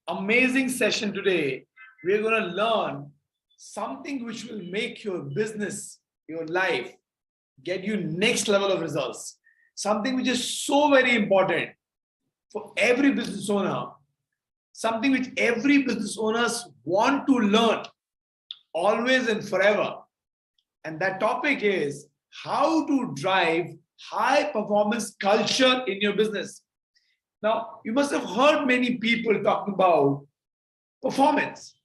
amazing session today. We're going to learn something which will make your business, your life, get you next level of results. Something which is so very important for every business owner. Something which every business owners want to learn always and forever. And that topic is how to drive high performance culture in your business. Now, you must have heard many people talking about performance,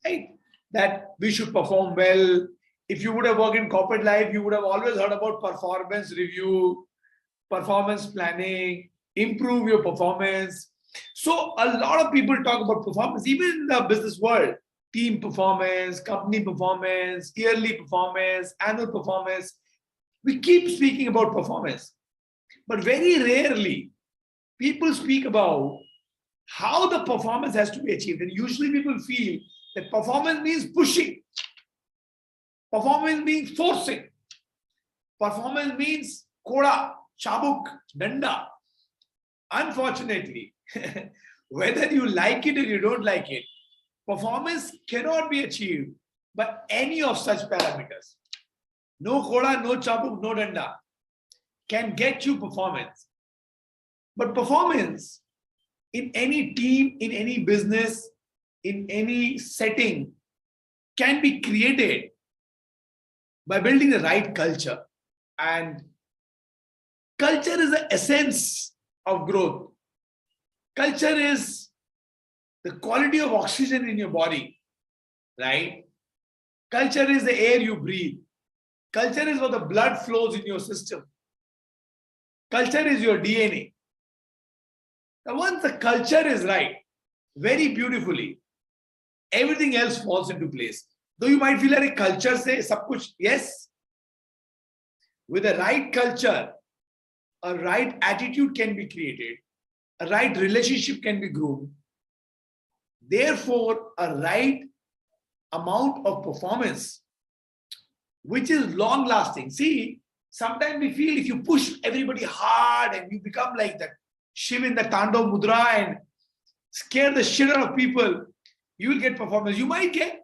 right? That we should perform well. If you would have worked in corporate life, you would have always heard about performance review, performance planning, improve your performance. So a lot of people talk about performance, even in the business world, team performance, company performance, yearly performance, annual performance. We keep speaking about performance, but very rarely people speak about how the performance has to be achieved. And usually people feel that performance means pushing. Performance means forcing. Performance means koda, chabuk, danda. Unfortunately, whether you like it or you don't like it, performance cannot be achieved by any of such parameters. No koda, no chabuk, no danda can get you performance. But performance in any team, in any business, in any setting can be created by building the right culture. And culture is the essence of growth. Culture is the quality of oxygen in your body, right? Culture is the air you breathe. Culture is what the blood flows in your system. Culture is your DNA. Now, once the culture is right, very beautifully, everything else falls into place. Though you might feel like a culture say sab kuch, yes. With the right culture, a right attitude can be created, a right relationship can be groomed. Therefore, a right amount of performance, which is long lasting. See, sometimes we feel if you push everybody hard and you become like that Shiv in the Tandav Mudra and scare the shit out of people, you will get performance. You might get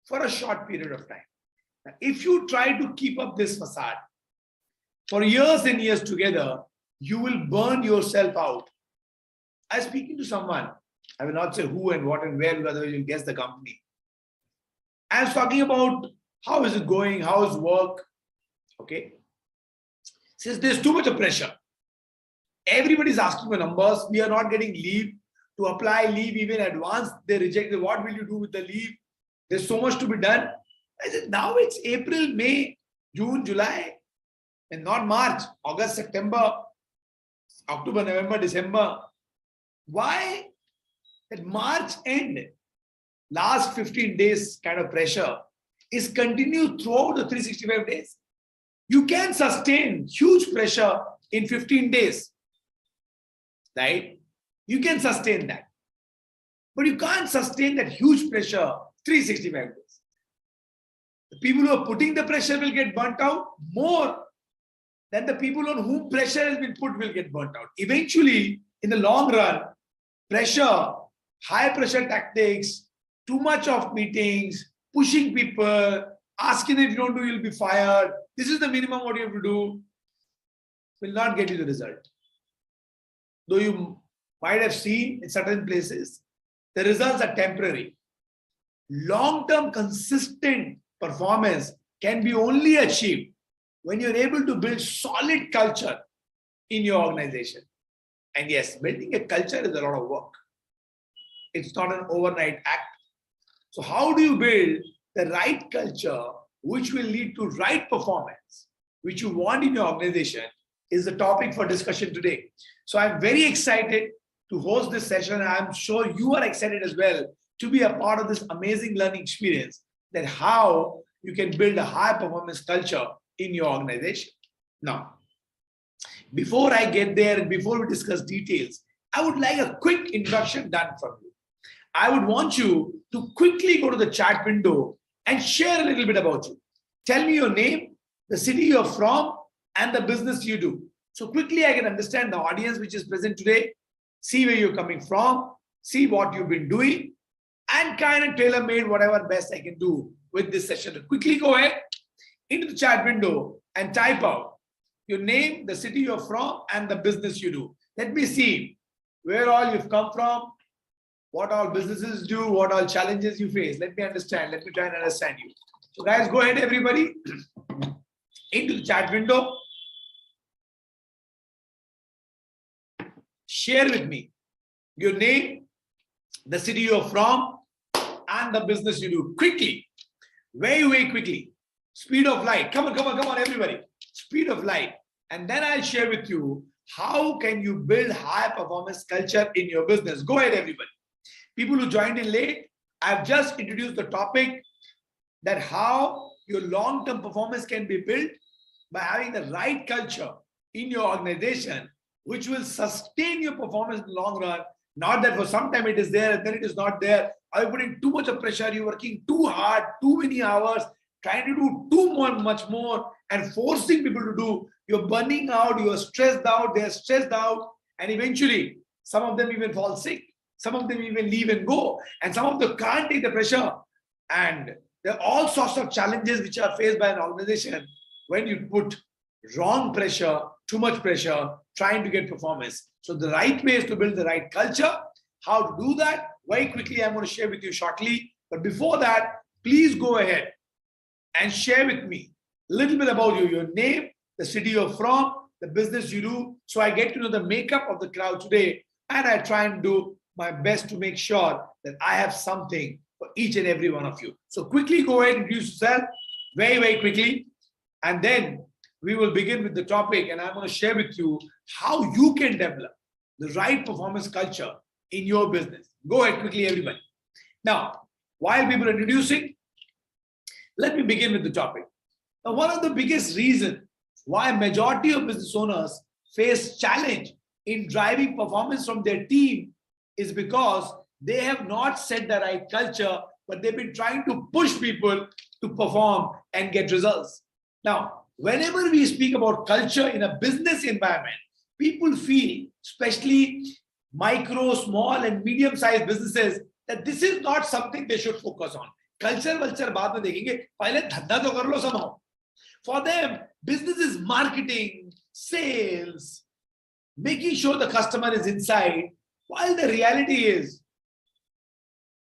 for a short period of time. Now, if you try to keep up this facade for years and years together, you will burn yourself out. I was speaking to someone, I will not say who and what and where, because otherwise you'll guess the company. I was talking about how is it going, how is work, okay? Since there's too much of pressure, everybody is asking for numbers. We are not getting leave. To apply leave even in advance, they reject it. What will you do with the leave? There's so much to be done. I said, now it's April, May, June, July, and not March, August, September, October, November, December. Why at March end, last 15 days kind of pressure is continued throughout the 365 days? You can sustain huge pressure in 15 days. Right? You can sustain that. But you can't sustain that huge pressure 365 days. The people who are putting the pressure will get burnt out more than the people on whom pressure has been put will get burnt out. Eventually, in the long run, pressure, high pressure tactics, too much of meetings, pushing people, asking if you don't do, you'll be fired. This is the minimum what you have to do, will not get you the result. Though you might have seen in certain places, the results are temporary. Long-term consistent performance can be only achieved when you're able to build solid culture in your organization. And yes, building a culture is a lot of work. It's not an overnight act. So how do you build the right culture which will lead to right performance, which you want in your organization, is the topic for discussion today. So I'm very excited to host this session. I'm sure you are excited as well to be a part of this amazing learning experience, that how you can build a high performance culture in your organization. Now, before I get there and before we discuss details, I would like a quick introduction done from you. I would want you to quickly go to the chat window and share a little bit about you. Tell me your name, the city you're from, and the business you do. So quickly I can understand the audience which is present today, see where you're coming from, see what you've been doing, and kind of tailor-made whatever best I can do with this session. So quickly go ahead into the chat window and type out your name, the city you're from, and the business you do. Let me see where all you've come from, what all businesses do, what all challenges you face. Let me understand. Let me try and understand you. So guys, go ahead, everybody, into the chat window. Share with me your name, the city you're from, and the business you do. Quickly, very, very quickly. Speed of light. Come on, everybody. Speed of light. And then I'll share with you how can you build high performance culture in your business. Go ahead, everybody. People who joined in late, I've just introduced the topic that how your long-term performance can be built by having the right culture in your organization, which will sustain your performance in the long run. Not that for some time it is there and then it is not there. Are you putting too much of pressure? You're working too hard, too many hours, trying to do much more, and forcing people to do. You're burning out, you're stressed out, they're stressed out, and eventually some of them even fall sick. Some of them even leave and go, and some of them can't take the pressure. And there are all sorts of challenges which are faced by an organization when you put wrong pressure, too much pressure, trying to get performance. So the right way is to build the right culture. How to do that? Very quickly, I'm going to share with you shortly. But before that, please go ahead and share with me a little bit about you, your name, the city you're from, the business you do. So I get to know the makeup of the crowd today, and I try and do my best to make sure that I have something for each and every one of you. So quickly go ahead and introduce yourself very, very quickly. And then we will begin with the topic, and I'm going to share with you how you can develop the right performance culture in your business. Go ahead quickly, everybody. Now, while people are introducing, let me begin with the topic. Now, one of the biggest reasons why majority of business owners face challenge in driving performance from their team is because they have not set the right culture, but they've been trying to push people to perform and get results. Now, whenever we speak about culture in a business environment, people feel, especially micro, small, and medium-sized businesses, that this is not something they should focus on. Culture, बाद में देखेंगे, पहले धंधा तो कर लो somehow. For them, business is marketing, sales, making sure the customer is inside, while the reality is,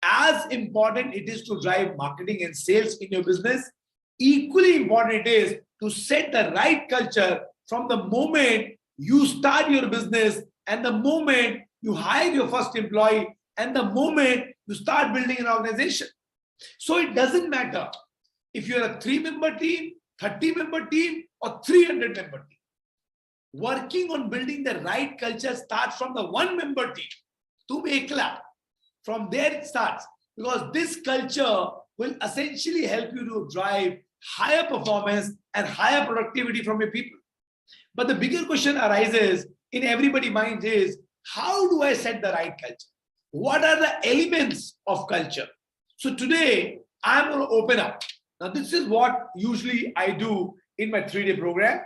as important it is to drive marketing and sales in your business, equally important it is to set the right culture from the moment you start your business and the moment you hire your first employee and the moment you start building an organization. So it doesn't matter if you're a 3-member team, 30-member team, or 300-member team. Working on building the right culture starts from the 1-member team. Tum ekla. From there it starts, because this culture will essentially help you to drive higher performance and higher productivity from your people. But the bigger question arises in everybody's mind is, how do I set the right culture? What are the elements of culture? So today, I'm going to open up. Now, this is what usually I do in my 3-day program.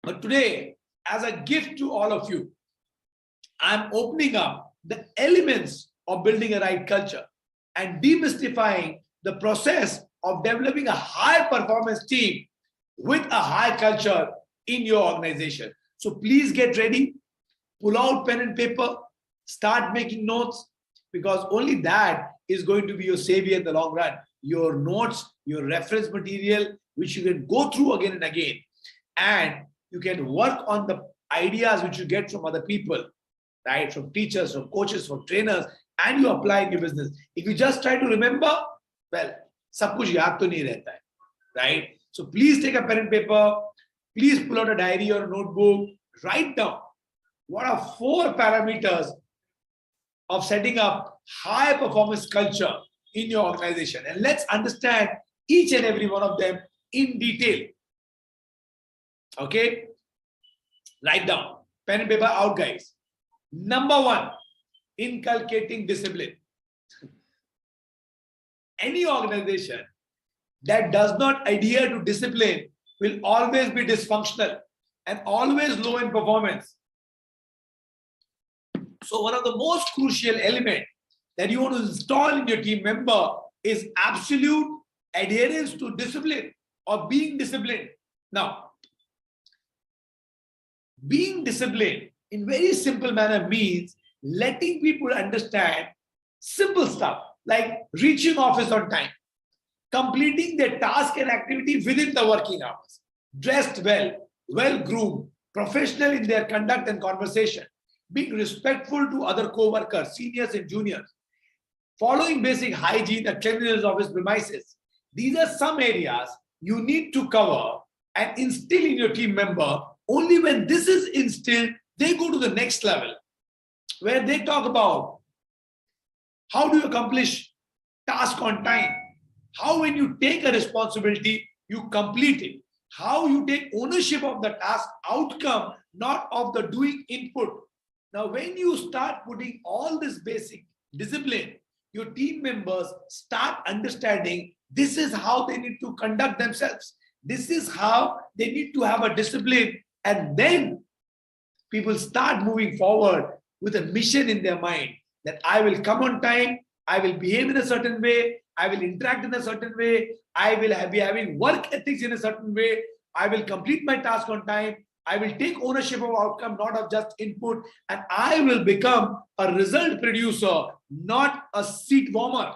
But today, as a gift to all of you, I'm opening up the elements of building a right culture and demystifying the process of developing a high performance team with a high culture in your organization. So please get ready, pull out pen and paper, start making notes, because only that is going to be your savior in the long run. Your notes, your reference material, which you can go through again and again. And you can work on the ideas which you get from other people, right? From teachers, from coaches, from trainers, and you apply in your business. If you just try to remember, well, सब कुछ याद तो नहीं रहता है, right? So please take a pen and paper, please pull out a diary or a notebook, write down what are 4 parameters of setting up high performance culture in your organization. And let's understand each and every one of them in detail. Okay? Write down. Pen and paper out, guys. Number 1, inculcating discipline. Any organization that does not adhere to discipline will always be dysfunctional and always low in performance. So one of the most crucial elements that you want to install in your team member is absolute adherence to discipline or being disciplined. Now, being disciplined in very simple manner means letting people understand simple stuff like reaching office on time, completing their task and activity within the working hours, dressed well, well-groomed, professional in their conduct and conversation, being respectful to other co-workers, seniors and juniors, following basic hygiene and cleanliness of his premises. These are some areas you need to cover and instill in your team member. Only when this is instilled, they go to the next level, where they talk about how do you accomplish task on time, how when you take a responsibility, you complete it, how you take ownership of the task outcome, not of the doing input. Now, when you start putting all this basic discipline, your team members start understanding this is how they need to conduct themselves. This is how they need to have a discipline. And then people start moving forward with a mission in their mind that I will come on time, I will behave in a certain way, I will interact in a certain way, I will be having work ethics in a certain way, I will complete my task on time, I will take ownership of outcome, not of just input, and I will become a result producer, not a seat warmer.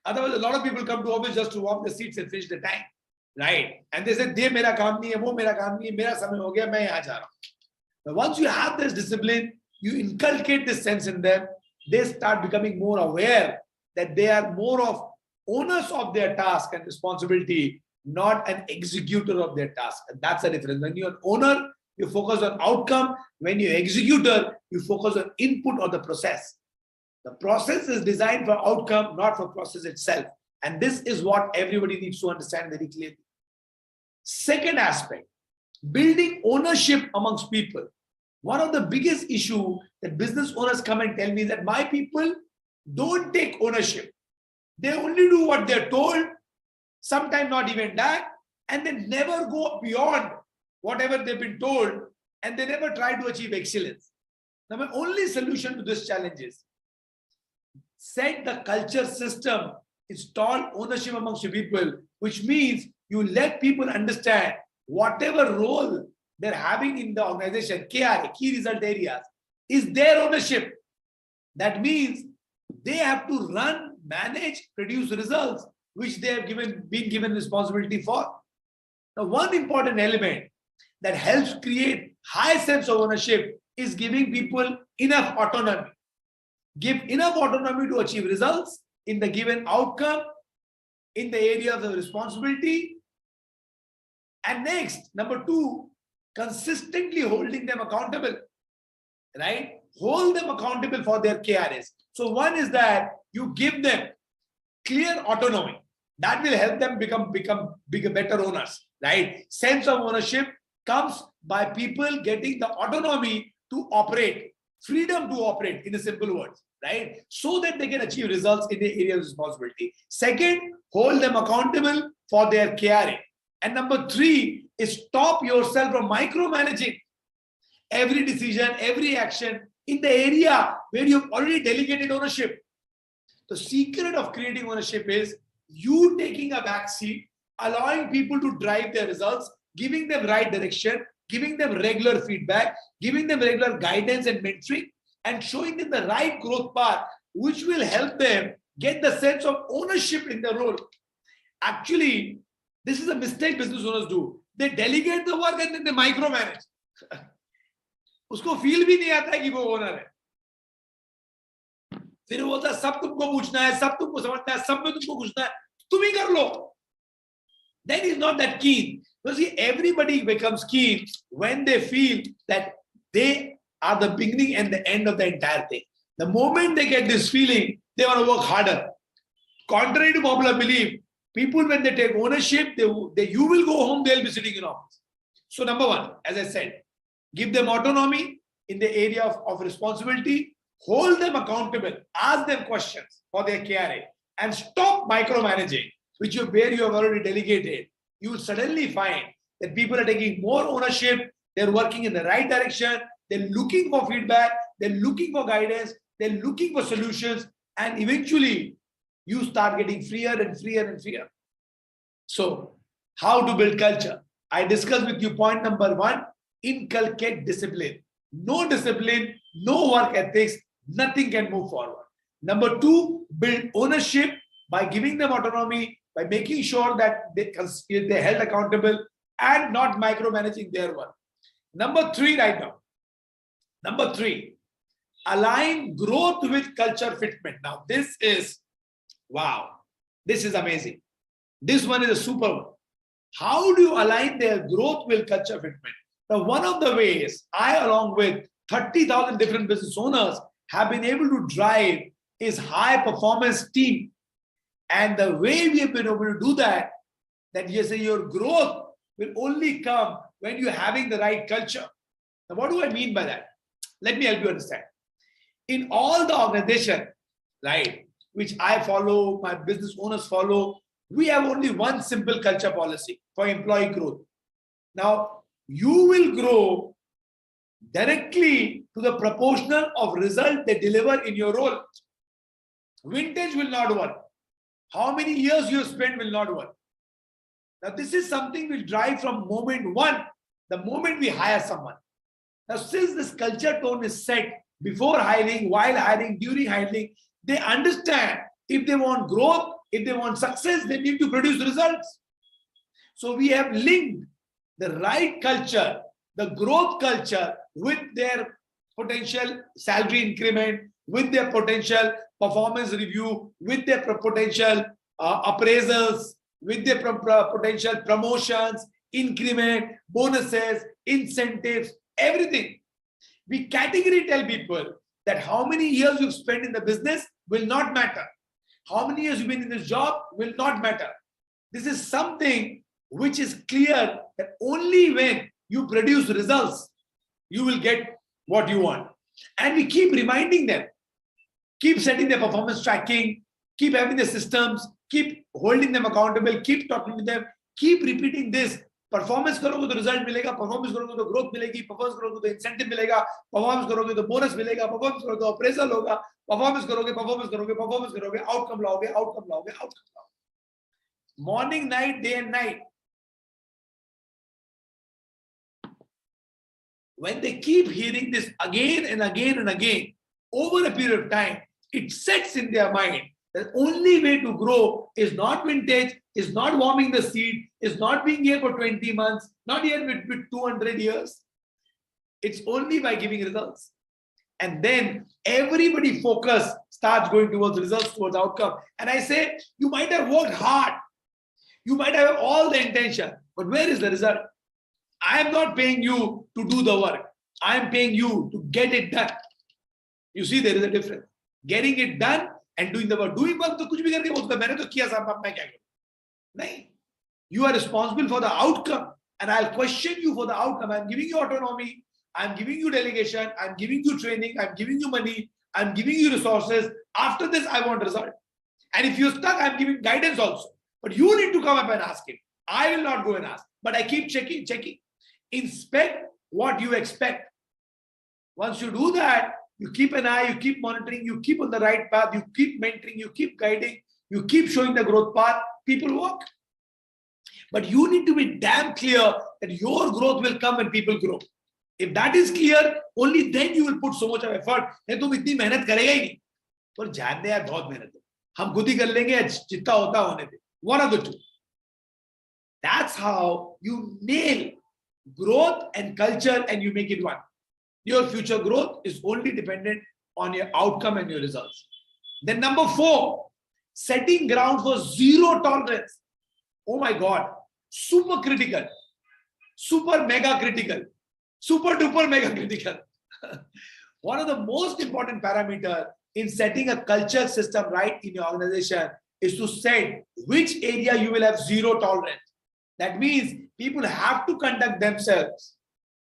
Otherwise, a lot of people come to office just to warm the seats and finish the time, right? And they say, "De mera kaam nahi hai, wo mera kaam nahi hai, mera samay ho gaya, main yahan ja raha hu." But once you have this discipline, you inculcate this sense in them, they start becoming more aware that they are more of owners of their task and responsibility, not an executor of their task. And that's the difference. When you're an owner, you focus on outcome. When you're an executor, you focus on input or the process. The process is designed for outcome, not for process itself. And this is what everybody needs to understand very clearly. Second aspect, building ownership amongst people. One of the biggest issues that business owners come and tell me that my people don't take ownership. They only do what they're told, sometimes not even that, and they never go beyond whatever they've been told, and they never try to achieve excellence. Now, my only solution to this challenge is set the culture system, install ownership amongst your people, which means you let people understand whatever role they're having in the organization, KRA, key result areas, is their ownership. That means they have to run, manage, produce results, which they have been given responsibility for. Now, one important element that helps create high sense of ownership is giving people enough autonomy. Give enough autonomy to achieve results in the given outcome, in the areas of responsibility. And next, number two, consistently holding them accountable, right? Hold them accountable for their KRAs. So one is that you give them clear autonomy. That will help them become bigger, better owners, right? Sense of ownership comes by people getting the autonomy to operate, freedom to operate, in a simple words, right? So that they can achieve results in the area of responsibility. Second, hold them accountable for their KRA. And number three is stop yourself from micromanaging every decision, every action in the area where you've already delegated ownership. The secret of creating ownership is you taking a back seat, allowing people to drive their results, giving them right direction, giving them regular feedback, giving them regular guidance and mentoring, and showing them the right growth path, which will help them get the sense of ownership in their role. Actually, this is a mistake business owners do. They delegate the work and then they micromanage. उसको feel भी नहीं आता है कि वो owner है. फिर वो बोलता है सब तुमको पूछना है, सब तुमको समझना है, सब में तुमको पूछना है, तुम ही कर लो. Then he's not that keen. Because see, everybody becomes keen when they feel that they are the beginning and the end of the entire thing. The moment they get this feeling, they want to work harder. Contrary to popular belief, people, when they take ownership, you will go home, they'll be sitting in office. So number one, as I said, give them autonomy in the area of responsibility, hold them accountable, ask them questions for their KRA, and stop micromanaging, where you have already delegated. You will suddenly find that people are taking more ownership, they're working in the right direction, they're looking for feedback, they're looking for guidance, they're looking for solutions, and eventually you start getting freer and freer and freer. So, how to build culture? I discussed with you point number 1, inculcate discipline. No discipline, no work ethics, nothing can move forward. Number 2, build ownership by giving them autonomy, by making sure that they're held accountable and not micromanaging their work. Number 3, right now. Number 3, align growth with culture fitment. Now, this is, wow, this is amazing. This one is a super one. How do you align their growth with culture fitment? Now, one of the ways I, along with 30,000 different business owners, have been able to drive is high performance team. And the way we have been able to do that, you say your growth will only come when you're having the right culture. Now, what do I mean by that? Let me help you understand. In all the organization, right, which I follow, my business owners follow, we have only one simple culture policy for employee growth. Now, you will grow directly to the proportional of result they deliver in your role. Vintage will not work. How many years you spend will not work. Now, this is something we drive from moment 1, the moment we hire someone. Now, since this culture tone is set before hiring, while hiring, during hiring, they understand if they want growth, if they want success, they need to produce results. So we have linked the right culture, the growth culture, with their potential salary increment, with their potential performance review, with their potential appraisals, with their potential promotions, increment, bonuses, incentives, everything. We categorically tell people that how many years you've spent in the business will not matter. How many years you've been in this job will not matter. This is something which is clear that only when you produce results, you will get what you want. And we keep reminding them, keep setting their performance tracking, keep having the systems, keep holding them accountable, keep talking to them, keep repeating this. Performance करोगे तो result मिलेगा, performance करोगे तो growth मिलेगी, performance करोगे तो incentive मिलेगा, performance करोगे तो bonus मिलेगा, performance करोगे तो appraisal होगा, performance करोगे, outcome लाओगे. Morning, night, day and night. When they keep hearing this again and again and again, over a period of time, it sets in their mind the only way to grow is not vintage, is not warming the seed, is not being here for 20 months, not here with 200 years. It's only by giving results. And then everybody focus starts going towards results, towards outcome. And I say, you might have worked hard. You might have all the intention, but where is the result? I am not paying you to do the work. I am paying you to get it done. You see, there is a difference. Getting it done and doing the work. Doing work तो कुछ भी करके बोलता मैंने तो किया साहब अब मैं क्या करूं? नहीं. You are responsible for the outcome, and I'll question you for the outcome. I'm giving you autonomy. I'm giving you delegation. I'm giving you training. I'm giving you money. I'm giving you resources. After this, I want result. And if you're stuck, I'm giving guidance also. But you need to come up and ask him. I will not go and ask. But I keep checking. Inspect what you expect. Once you do that, you keep an eye, you keep monitoring, you keep on the right path, you keep mentoring, you keep guiding, you keep showing the growth path, people walk. But you need to be damn clear that your growth will come when people grow. If that is clear, only then you will put so much of effort. नहीं तुम इतनी मेहनत करेगा ही नहीं. पर जान दे यार बहुत मेहनत है. हम खुद ही कर लेंगे जितना होता होने दे. One of the two. That's how you nail growth and culture and you make it one. Your future growth is only dependent on your outcome and your results. Then number 4, setting ground for zero tolerance. Oh my God, super critical, super mega critical, super duper mega critical. One of the most important parameters in setting a culture system right in your organization is to set which area you will have zero tolerance. That means people have to conduct themselves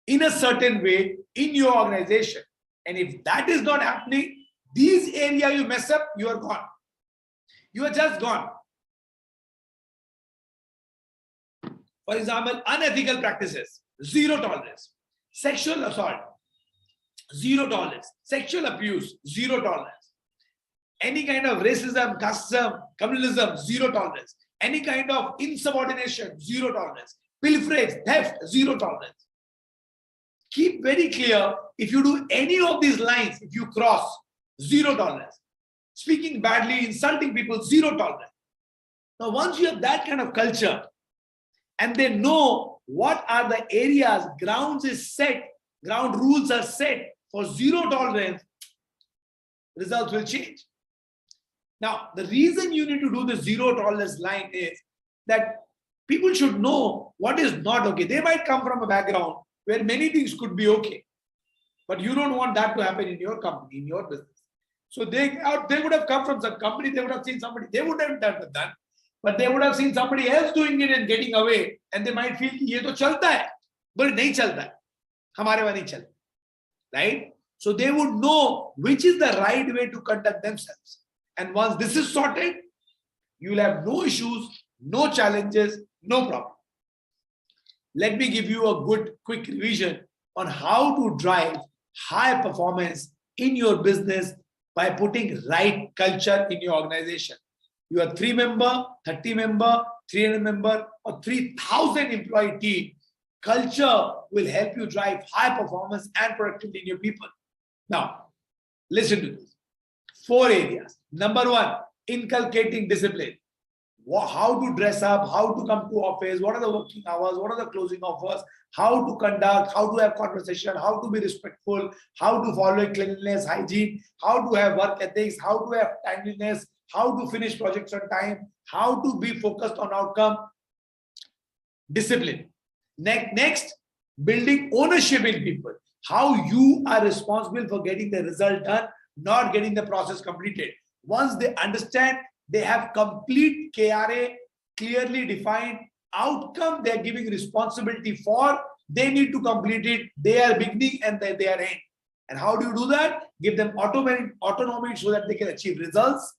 in a certain way in your organization. And if that is not happening, these areas you mess up, you are gone. You are just gone. For example, unethical practices, zero tolerance. Sexual assault, zero tolerance. Sexual abuse, zero tolerance. Any kind of racism, casteism, communalism, zero tolerance. Any kind of insubordination, zero tolerance. Pilferage, theft, zero tolerance. Keep very clear, if you do any of these lines, if you cross, zero tolerance. Speaking badly, insulting people, zero tolerance. Now, once you have that kind of culture, and they know what are the areas, grounds is set, ground rules are set for zero tolerance, results will change. Now, the reason you need to do the zero tolerance line is that people should know what is not okay. They might come from a background where many things could be okay, but you don't want that to happen in your company, in your business. So they would have come from some company, they would have seen somebody, they would have done, but they would have seen somebody else doing it and getting away, and they might feel, ye to chalta hai, but nahi chalta hai, hamare wahan nahi chalta, right? So they would know which is the right way to conduct themselves. And once this is sorted, you will have no issues, no challenges, no problem. Let me give you a good quick revision on how to drive high performance in your business by putting right culture in your organization. You are 3-member, 30-member, 300-member, or 3,000 employee team. Culture will help you drive high performance and productivity in your people. Now, listen to this. 4 areas. Number 1, inculcating discipline. How to dress up, how to come to office, what are the working hours, what are the closing offers, how to conduct, how to have conversation, how to be respectful, how to follow cleanliness, hygiene, how to have work ethics, how to have timeliness, how to finish projects on time, how to be focused on outcome. Discipline. Next, building ownership in people. How you are responsible for getting the result done, not getting the process completed. Once they understand, they have complete KRA, clearly defined outcome they are giving responsibility for, they need to complete it. They are beginning and they are end. And how do you do that? Give them autonomy so that they can achieve results.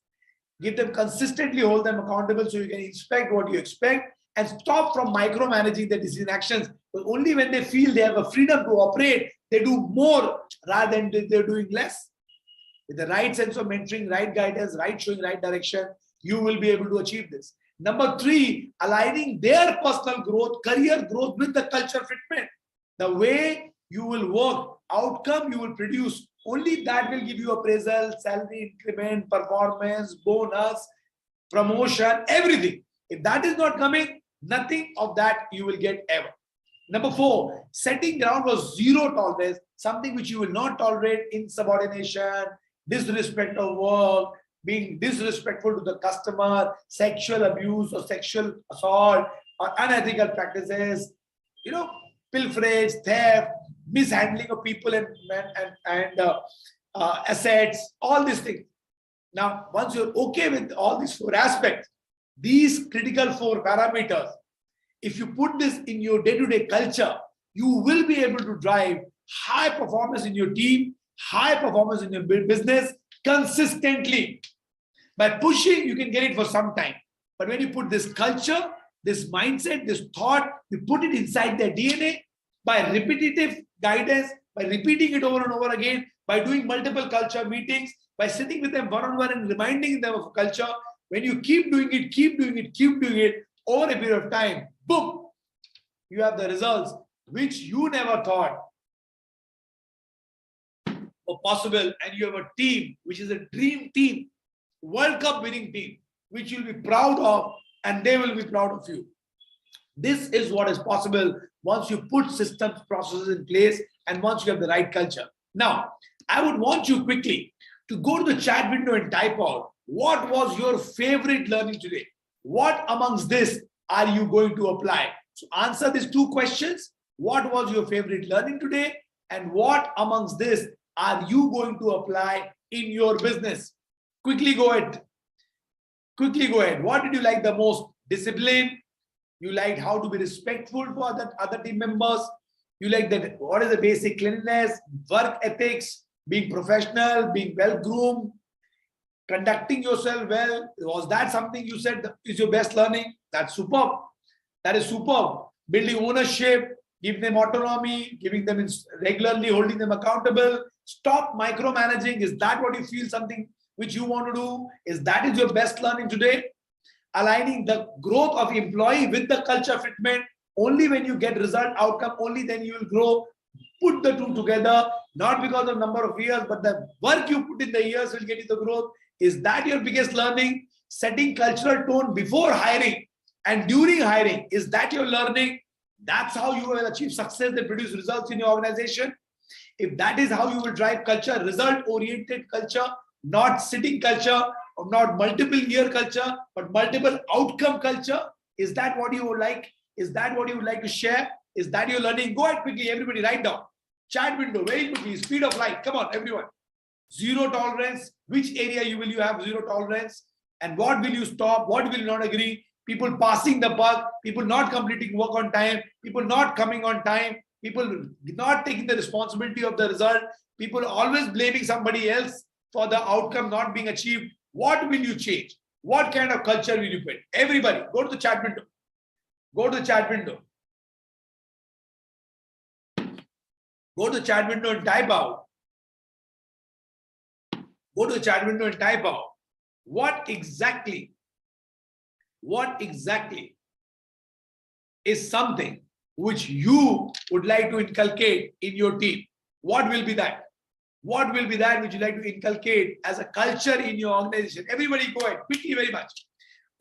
Give them consistently, hold them accountable so you can inspect what you expect, and stop from micromanaging the decision actions. But only when they feel they have a freedom to operate, they do more rather than they're doing less. With the right sense of mentoring, right guidance, right showing right direction, you will be able to achieve this. Number 3, aligning their personal growth, career growth with the culture fitment. The way you will work, outcome you will produce, only that will give you appraisal, salary increment, performance, bonus, promotion, everything. If that is not coming, nothing of that you will get ever. Number 4, setting ground was zero tolerance, something which you will not tolerate: insubordination, disrespect of work, being disrespectful to the customer, sexual abuse or sexual assault, or unethical practices, pilferage, theft, mishandling of people and assets, all these things. Now, once you're okay with all these 4 aspects, these critical 4 parameters, if you put this in your day-to-day culture, you will be able to drive high performance in your team, high performance in your business consistently. By pushing, you can get it for some time. But when you put this culture, this mindset, this thought, you put it inside their DNA by repetitive guidance, by repeating it over and over again, by doing multiple culture meetings, by sitting with them one-on-one and reminding them of culture. When you keep doing it over a period of time, boom, you have the results which you never thought were possible, and you have a team which is a dream team, World Cup winning team, which you'll be proud of, and they will be proud of you. This is what is possible once you put systems, processes in place, and once you have the right culture. Now, I would want you quickly to go to the chat window and type out, what was your favorite learning today? What amongst this are you going to apply? So answer these 2 questions. What was your favorite learning today? And what amongst this are you going to apply in your business? Quickly go ahead. What did you like the most? Discipline. You liked how to be respectful to other team members. You like that. What is the basic cleanliness, work ethics, being professional, being well-groomed, conducting yourself well. Was that something you said is your best learning? That's superb. That is superb. Building ownership, giving them autonomy, giving them regularly, holding them accountable, Stop micromanaging. Is that what you feel something which you want to do? Is that is your best learning today? Aligning the growth of employee with the culture fitment. Only when you get result outcome, only then you will grow. Put the two together, not because of number of years, but the work you put in the years will get you the growth. Is that your biggest learning? Setting cultural tone before hiring and during hiring. Is that your learning? That's how you will achieve success and produce results in your organization. If that is how you will drive culture, result-oriented culture, not sitting culture, or not multiple year culture, but multiple outcome culture. Is that what you would like? Is that what you would like to share? Is that your learning? Go ahead quickly, everybody, write down. Chat window, very quickly, speed of light. Come on, everyone. Zero tolerance. Which area you have zero tolerance? And what will you stop? What will you not agree? People passing the buck, people not completing work on time, people not coming on time, people not taking the responsibility of the result, people always blaming somebody else for the outcome not being achieved. What will you change? What kind of culture will you build? Everybody, go to the chat window. Go to the chat window. Go to the chat window and type out. Go to the chat window and type out. What exactly is something which you would like to inculcate in your team? What will be that? What will be that which you like to inculcate as a culture in your organization? Everybody go ahead, quickly, very much.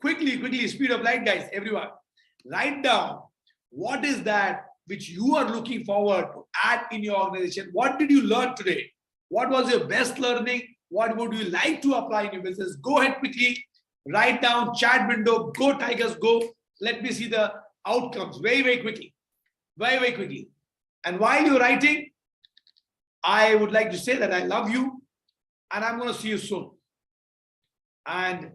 Quickly, speed of light, guys, everyone. Write down what is that which you are looking forward to add in your organization. What did you learn today? What was your best learning? What would you like to apply in your business? Go ahead quickly, write down, chat window, go Tigers, go. Let me see the outcomes very quickly. Very quickly. And while you're writing, I would like to say that I love you and I'm going to see you soon. And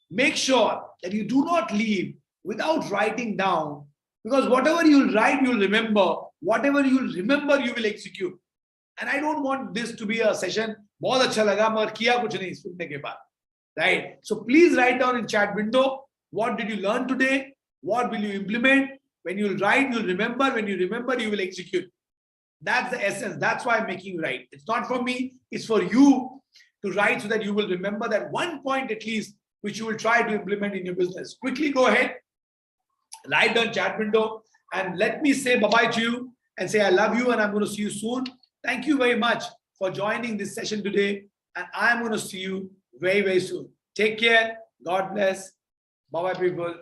make sure that you do not leave without writing down, because whatever you'll write, you'll remember. Whatever you'll remember, you will execute. And I don't want this to be a session, bahut acha laga, magar kiya kuch nahi sunne ke baad. Right? So please write down in chat window, what did you learn today? What will you implement? When you'll write, you'll remember. When you remember, you will execute. That's the essence. That's why I'm making you write. It's not for me. It's for you to write so that you will remember that one point at least, which you will try to implement in your business. Quickly go ahead, write down chat window, and let me say bye-bye to you and say I love you and I'm going to see you soon. Thank you very much for joining this session today. And I'm going to see you very soon. Take care. God bless. Bye-bye, people.